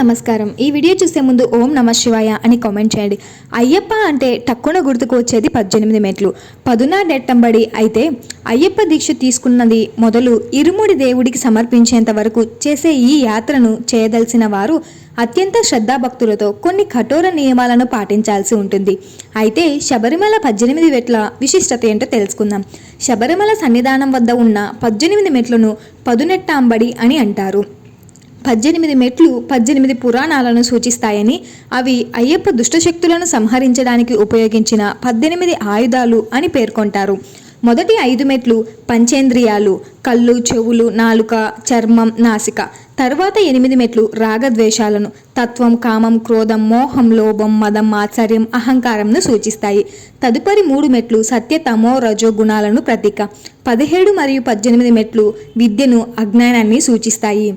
నమస్కారం. ఈ వీడియో చూసే ముందు ఓం నమ శివాయ అని కామెంట్ చేయండి. అయ్యప్ప అంటే టక్కున గుర్తుకు వచ్చేది 18 మెట్లు, పదునాడెట్టంబడి. అయితే అయ్యప్ప దీక్ష తీసుకున్నది మొదలు ఇరుముడి దేవుడికి సమర్పించేంత వరకు చేసే ఈ యాత్రను చేయదలిసిన వారు అత్యంత శ్రద్ధాభక్తులతో కొన్ని కఠోర నియమాలను పాటించాల్సి ఉంటుంది. అయితే శబరిమల 18 మెట్ల విశిష్టత ఏంటో తెలుసుకుందాం. శబరిమల సన్నిధానం వద్ద ఉన్న 18 మెట్లను పదునెట్టాంబడి అని అంటారు. 18 మెట్లు 18 పురాణాలను సూచిస్తాయని, అవి అయ్యప్ప దుష్టశక్తులను సంహరించడానికి ఉపయోగించిన 18 ఆయుధాలు అని పేర్కొంటారు. మొదటి 5 మెట్లు పంచేంద్రియాలు, కళ్ళు, చెవులు, నాలుక, చర్మం, నాసిక. తర్వాత 8 మెట్లు రాగద్వేషాలను, తత్వం, కామం, క్రోధం, మోహం, లోభం, మదం, ఆశ్చర్యం, అహంకారంను సూచిస్తాయి. తదుపరి 3 మెట్లు సత్య, తమో, రజో గుణాలను ప్రతీక. 17 మరియు 18 మెట్లు విద్యను, అజ్ఞానాన్ని సూచిస్తాయి.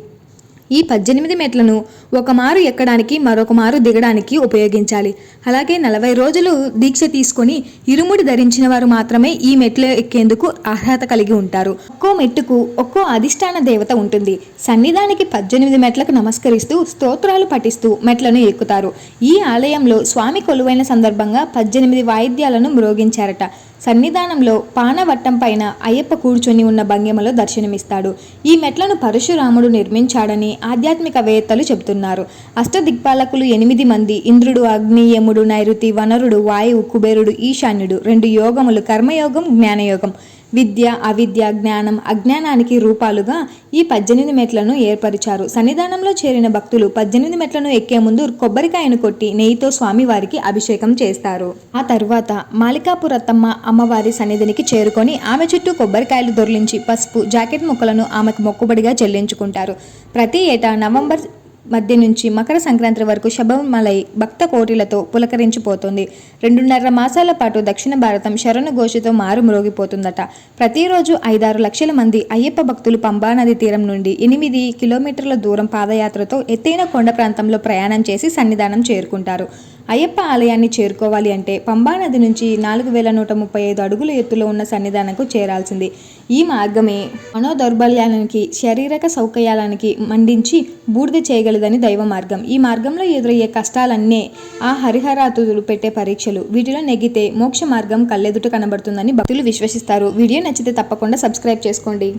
ఈ 18 మెట్లను ఒక మారు ఎక్కడానికి మరొక మారు దిగడానికి ఉపయోగించాలి. అలాగే 40 రోజులు దీక్ష తీసుకొని ఇరుముడి ధరించిన వారు మాత్రమే ఈ మెట్లు ఎక్కేందుకు అర్హత కలిగి ఉంటారు. ఒక్కో మెట్టుకు ఒక్కో అధిష్టాన దేవత ఉంటుంది. సన్నిధానికి 18 మెట్లకు నమస్కరిస్తూ స్తోత్రాలు పఠిస్తూ మెట్లను ఎక్కుతారు. ఈ ఆలయంలో స్వామి కొలువైన సందర్భంగా 18 వాయిద్యాలను మ్రోగించారట. సన్నిధానంలో పానవట్టం పైన అయ్యప్ప కూర్చొని ఉన్న భంగిమలో దర్శనమిస్తాడు. ఈ మెట్లను పరశురాముడు నిర్మించాడని ఆధ్యాత్మికవేత్తలు చెబుతున్నారు. అష్టదిక్పాలకులు 8 మంది: ఇంద్రుడు, అగ్ని, యముడు, నైరుతి, వనరుడు, వాయువు, కుబేరుడు, ఈశాన్యుడు. 2 యోగములు: కర్మయోగం, జ్ఞానయోగం. విద్య, అవిద్య, జ్ఞానం, అజ్ఞానానికి రూపాలుగా ఈ 18 మెట్లను ఏర్పరిచారు. సన్నిధానంలో చేరిన భక్తులు 18 మెట్లను ఎక్కే ముందు కొబ్బరికాయను కొట్టి నెయ్యితో స్వామివారికి అభిషేకం చేస్తారు. ఆ తరువాత మాలికాపురత్తమ్మ అమ్మవారి సన్నిధినికి చేరుకొని ఆమె చుట్టూ కొబ్బరికాయలు దొర్లించి పసుపు, జాకెట్ ముక్కలను ఆమెకు మొక్కుబడిగా చెల్లించుకుంటారు. ప్రతి ఏటా నవంబర్ మధ్య నుంచి మకర సంక్రాంతి వరకు శబరిమలై భక్త కోటిలతో పులకరించిపోతుంది. 2.5 మాసాల పాటు దక్షిణ భారతం శరణు ఘోషతో మారుమ్రోగిపోతుందట. ప్రతిరోజు 5-6 లక్షల మంది అయ్యప్ప భక్తులు పంబానది తీరం నుండి 8 కిలోమీటర్ల దూరం పాదయాత్రతో ఎత్తైన కొండ ప్రాంతంలో ప్రయాణం చేసి సన్నిధానం చేరుకుంటారు. అయ్యప్ప ఆలయాన్ని చేరుకోవాలి అంటే పంబానది నుంచి 4135 అడుగుల ఎత్తులో ఉన్న సన్నిధానంకు చేరాల్సింది. ఈ మార్గమే మనోదౌర్బల్యానికి, శారీరక సౌకర్యాలనికి మండించి బూడిద చేయగలదని దైవ మార్గం. ఈ మార్గంలో ఎదురయ్యే కష్టాలన్నే ఆ హరిహరాతులు పెట్టే పరీక్షలు. వీటిలో నెగ్గితే మోక్ష మార్గం కళ్ళెదుట కనబడుతుందని భక్తులు విశ్వసిస్తారు. వీడియో నచ్చితే తప్పకుండా సబ్స్క్రైబ్ చేసుకోండి.